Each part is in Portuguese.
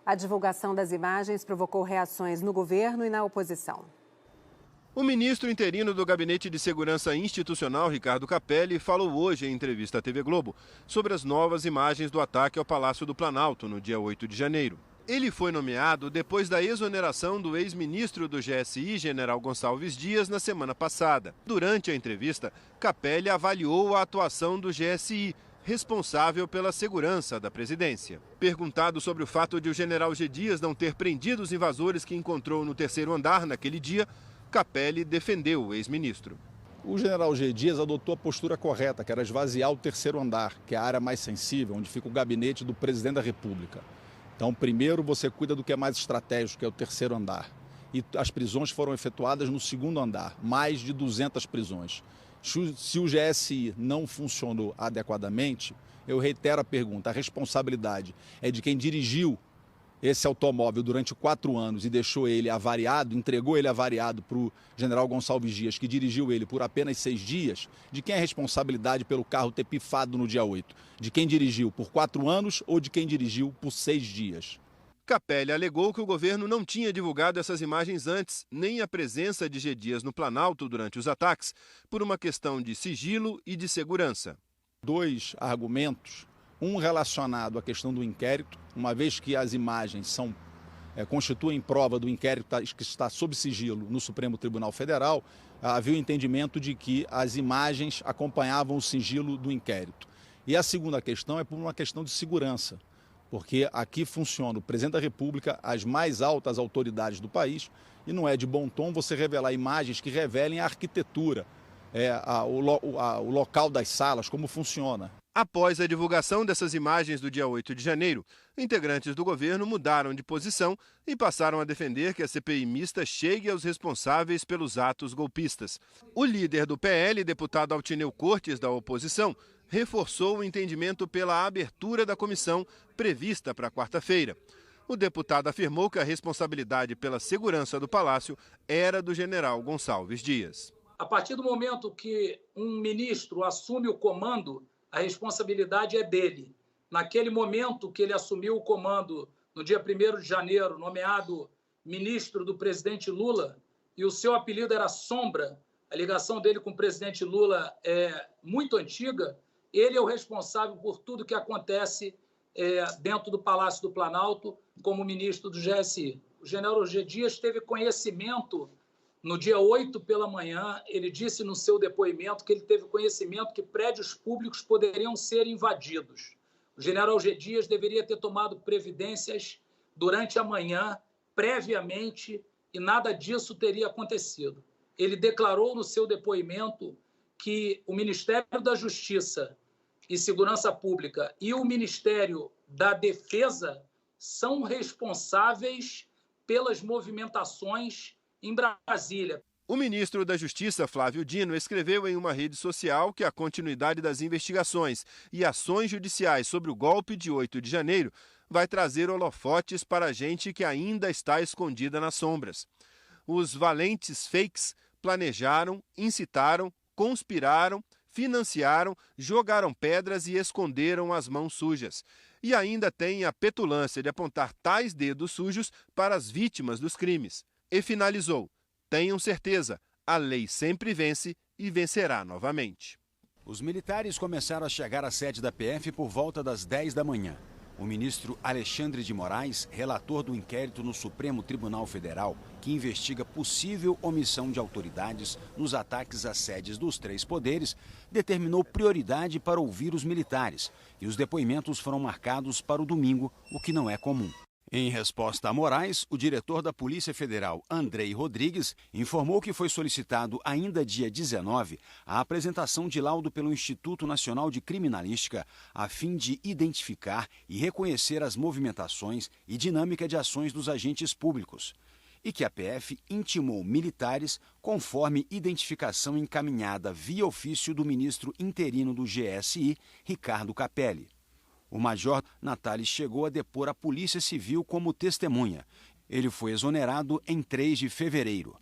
A divulgação das imagens provocou reações no governo e na oposição. O ministro interino do Gabinete de Segurança Institucional, Ricardo Capelli, falou hoje em entrevista à TV Globo sobre as novas imagens do ataque ao Palácio do Planalto no dia 8 de janeiro. Ele foi nomeado depois da exoneração do ex-ministro do GSI, general Gonçalves Dias, na semana passada. Durante a entrevista, Capelli avaliou a atuação do GSI, responsável pela segurança da presidência. Perguntado sobre o fato de o general G. Dias não ter prendido os invasores que encontrou no terceiro andar naquele dia, Capelli defendeu o ex-ministro. O general G. Dias adotou a postura correta, que era esvaziar o terceiro andar, que é a área mais sensível, onde fica o gabinete do presidente da República. Então, primeiro você cuida do que é mais estratégico, que é o terceiro andar. E as prisões foram efetuadas no segundo andar, mais de 200 prisões. Se o GSI não funcionou adequadamente, eu reitero a pergunta, a responsabilidade é de quem dirigiu esse automóvel durante 4 anos e deixou ele avariado, entregou ele avariado para o general Gonçalves Dias, que dirigiu ele por apenas 6 dias, de quem é a responsabilidade pelo carro ter pifado no dia 8? De quem dirigiu por 4 anos ou de quem dirigiu por 6 dias? Capelli alegou que o governo não tinha divulgado essas imagens antes, nem a presença de G. Dias no Planalto durante os ataques, por uma questão de sigilo e de segurança. 2 argumentos. Um relacionado à questão do inquérito, uma vez que as imagens constituem prova do inquérito que está sob sigilo no Supremo Tribunal Federal, havia o entendimento de que as imagens acompanhavam o sigilo do inquérito. E a segunda questão é por uma questão de segurança, porque aqui funciona o presidente da República, as mais altas autoridades do país, e não é de bom tom você revelar imagens que revelem a arquitetura, o local das salas, como funciona. Após a divulgação dessas imagens do dia 8 de janeiro, integrantes do governo mudaram de posição e passaram a defender que a CPI mista chegue aos responsáveis pelos atos golpistas. O líder do PL, deputado Altineu Cortes, da oposição, reforçou o entendimento pela abertura da comissão prevista para quarta-feira. O deputado afirmou que a responsabilidade pela segurança do Palácio era do general Gonçalves Dias. A partir do momento que um ministro assume o comando, a responsabilidade é dele. Naquele momento que ele assumiu o comando, no dia 1º de janeiro, nomeado ministro do presidente Lula, e o seu apelido era Sombra, a ligação dele com o presidente Lula é muito antiga, ele é o responsável por tudo que acontece dentro do Palácio do Planalto como ministro do GSI. O general G. Dias teve conhecimento. No dia 8 pela manhã, ele disse no seu depoimento que ele teve conhecimento que prédios públicos poderiam ser invadidos. O general G. Dias deveria ter tomado providências durante a manhã, previamente, e nada disso teria acontecido. Ele declarou no seu depoimento que o Ministério da Justiça e Segurança Pública e o Ministério da Defesa são responsáveis pelas movimentações em Brasília. O ministro da Justiça, Flávio Dino, escreveu em uma rede social que a continuidade das investigações e ações judiciais sobre o golpe de 8 de janeiro vai trazer holofotes para a gente que ainda está escondida nas sombras. Os valentes fakes planejaram, incitaram, conspiraram, financiaram, jogaram pedras e esconderam as mãos sujas. E ainda têm a petulância de apontar tais dedos sujos para as vítimas dos crimes. E finalizou: tenham certeza, a lei sempre vence e vencerá novamente. Os militares começaram a chegar à sede da PF por volta das 10 da manhã. O ministro Alexandre de Moraes, relator do inquérito no Supremo Tribunal Federal, que investiga possível omissão de autoridades nos ataques às sedes dos 3 poderes, determinou prioridade para ouvir os militares, e os depoimentos foram marcados para o domingo, o que não é comum. Em resposta a Moraes, o diretor da Polícia Federal, Andrei Rodrigues, informou que foi solicitado ainda dia 19 a apresentação de laudo pelo Instituto Nacional de Criminalística a fim de identificar e reconhecer as movimentações e dinâmica de ações dos agentes públicos, e que a PF intimou militares conforme identificação encaminhada via ofício do ministro interino do GSI, Ricardo Capelli. O major Natales chegou a depor a Polícia Civil como testemunha. Ele foi exonerado em 3 de fevereiro.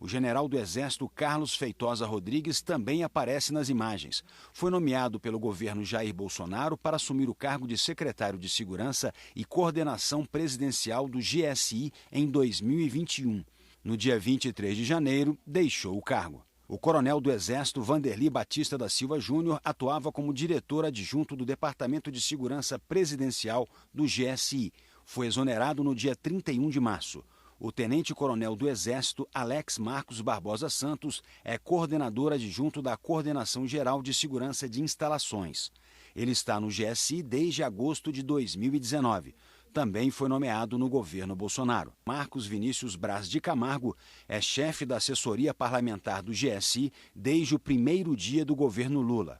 O general do Exército Carlos Feitosa Rodrigues também aparece nas imagens. Foi nomeado pelo governo Jair Bolsonaro para assumir o cargo de secretário de Segurança e Coordenação Presidencial do GSI em 2021. No dia 23 de janeiro, deixou o cargo. O coronel do Exército Vanderly Batista da Silva Júnior atuava como diretor adjunto do Departamento de Segurança Presidencial do GSI. Foi exonerado no dia 31 de março. O tenente-coronel do Exército, Alex Marcos Barbosa Santos, é coordenador adjunto da Coordenação Geral de Segurança de Instalações. Ele está no GSI desde agosto de 2019. Também foi nomeado no governo Bolsonaro. Marcos Vinícius Braz de Camargo é chefe da assessoria parlamentar do GSI desde o primeiro dia do governo Lula.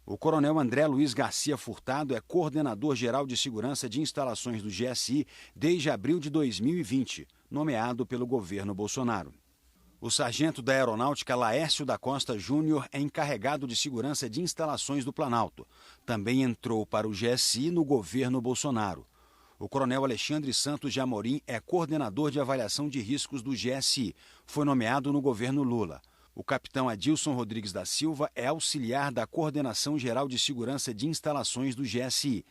O coronel André Luiz Garcia Furtado é coordenador geral de segurança de instalações do GSI desde abril de 2020, nomeado pelo governo Bolsonaro. O sargento da Aeronáutica Laércio da Costa Júnior é encarregado de segurança de instalações do Planalto. Também entrou para o GSI no governo Bolsonaro. O coronel Alexandre Santos de Amorim é coordenador de avaliação de riscos do GSI. Foi nomeado no governo Lula. O capitão Adilson Rodrigues da Silva é auxiliar da Coordenação Geral de Segurança de Instalações do GSI.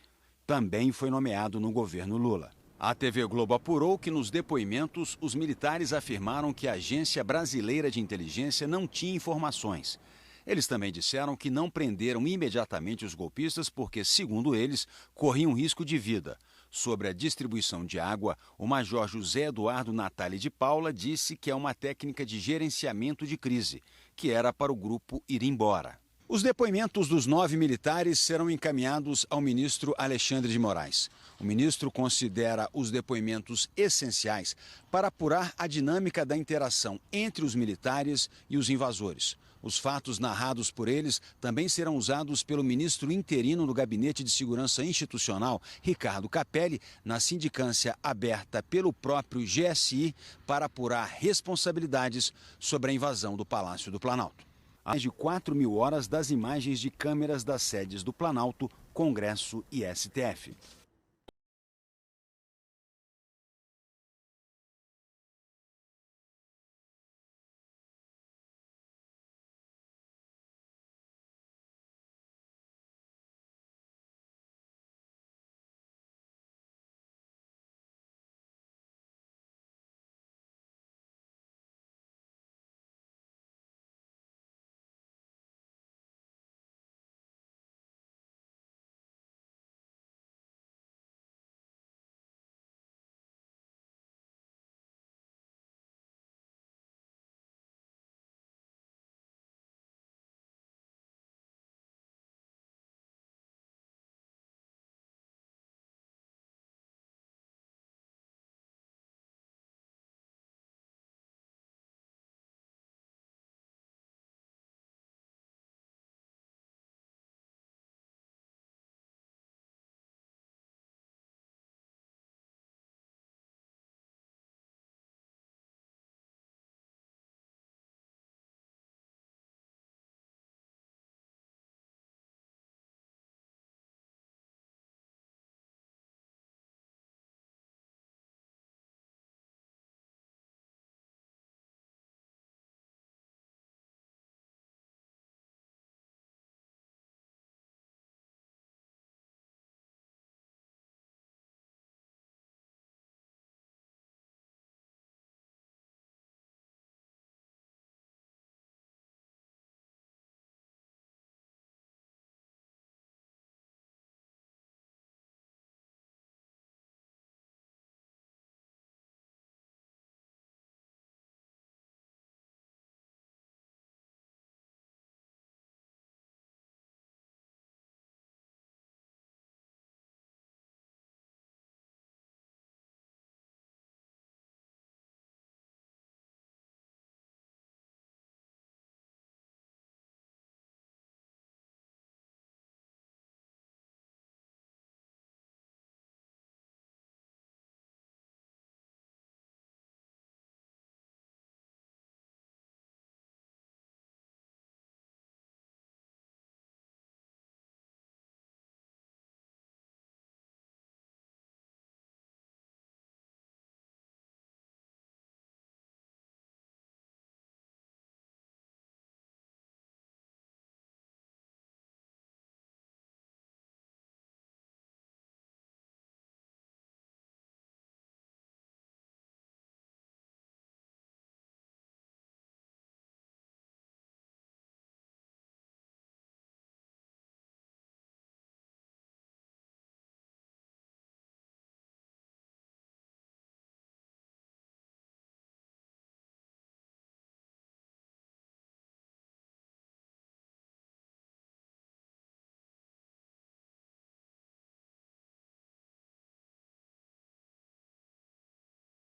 Também foi nomeado no governo Lula. A TV Globo apurou que nos depoimentos os militares afirmaram que a Agência Brasileira de Inteligência não tinha informações. Eles também disseram que não prenderam imediatamente os golpistas porque, segundo eles, corriam risco de vida. Sobre a distribuição de água, o major José Eduardo Natali de Paula disse que é uma técnica de gerenciamento de crise, que era para o grupo ir embora. Os depoimentos dos 9 militares serão encaminhados ao ministro Alexandre de Moraes. O ministro considera os depoimentos essenciais para apurar a dinâmica da interação entre os militares e os invasores. Os fatos narrados por eles também serão usados pelo ministro interino do Gabinete de Segurança Institucional, Ricardo Capelli, na sindicância aberta pelo próprio GSI para apurar responsabilidades sobre a invasão do Palácio do Planalto. Mais de 4.000 horas das imagens de câmeras das sedes do Planalto, Congresso e STF.